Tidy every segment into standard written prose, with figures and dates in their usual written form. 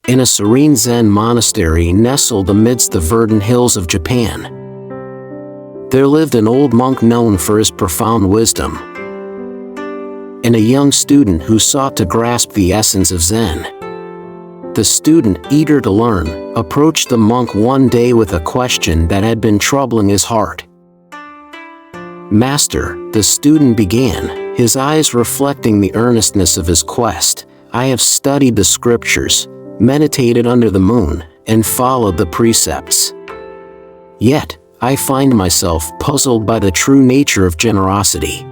in a serene Zen monastery nestled amidst the verdant hills of Japan. There lived an old monk known for his profound wisdom, and a young student who sought to grasp the essence of Zen. The student, eager to learn, approached the monk one day with a question that had been troubling his heart. "Master," the student began, his eyes reflecting the earnestness of his quest, "I have studied the scriptures, meditated under the moon, and followed the precepts. Yet, I find myself puzzled by the true nature of generosity.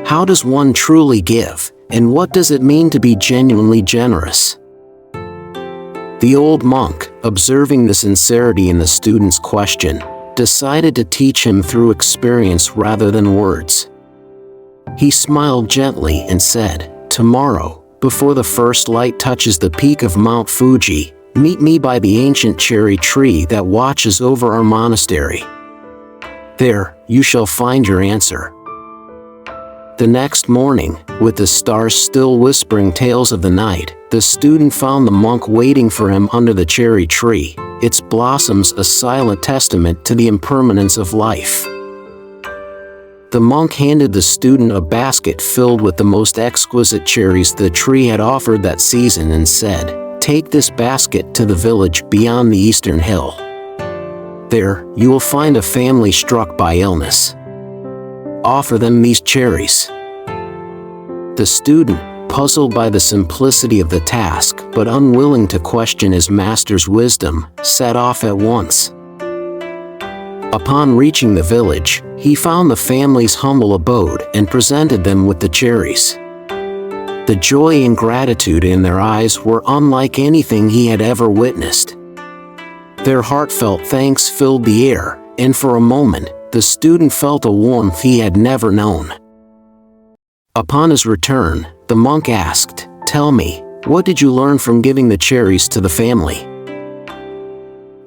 How does one truly give, and what does it mean to be genuinely generous?" The old monk, observing the sincerity in the student's question, decided to teach him through experience rather than words. He smiled gently and said, "Tomorrow, before the first light touches the peak of Mount Fuji, meet me by the ancient cherry tree that watches over our monastery. There, you shall find your answer." The next morning, with the stars still whispering tales of the night, the student found the monk waiting for him under the cherry tree, its blossoms a silent testament to the impermanence of life. The monk handed the student a basket filled with the most exquisite cherries the tree had offered that season and said, "Take this basket to the village beyond the eastern hill. There, you will find a family struck by illness. Offer them these cherries." The student, puzzled by the simplicity of the task but unwilling to question his master's wisdom, set off at once. Upon reaching the village, he found the family's humble abode and presented them with the cherries. The joy and gratitude in their eyes were unlike anything he had ever witnessed. Their heartfelt thanks filled the air, and for a moment, the student felt a warmth he had never known. Upon his return, the monk asked, "Tell me, what did you learn from giving the cherries to the family?"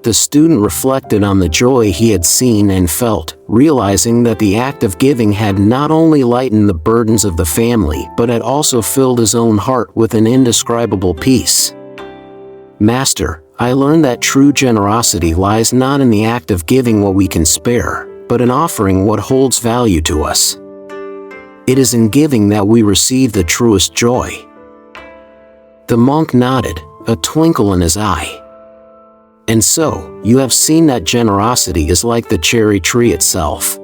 The student reflected on the joy he had seen and felt, realizing that the act of giving had not only lightened the burdens of the family but had also filled his own heart with an indescribable peace. "Master, I learned that true generosity lies not in the act of giving what we can spare, but in offering what holds value to us. It is in giving that we receive the truest joy." The monk nodded, a twinkle in his eye. "And so, you have seen that generosity is like the cherry tree itself.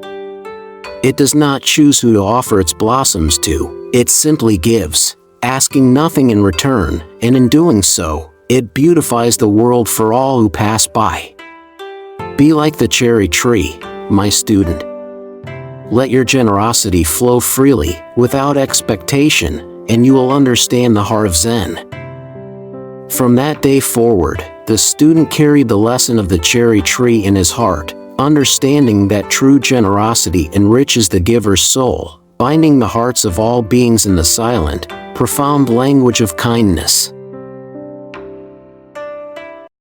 It does not choose who to offer its blossoms to, it simply gives, asking nothing in return, and in doing so, it beautifies the world for all who pass by. Be like the cherry tree, my student. Let your generosity flow freely, without expectation, and you will understand the heart of Zen." From that day forward, the student carried the lesson of the cherry tree in his heart, understanding that true generosity enriches the giver's soul, binding the hearts of all beings in the silent, profound language of kindness.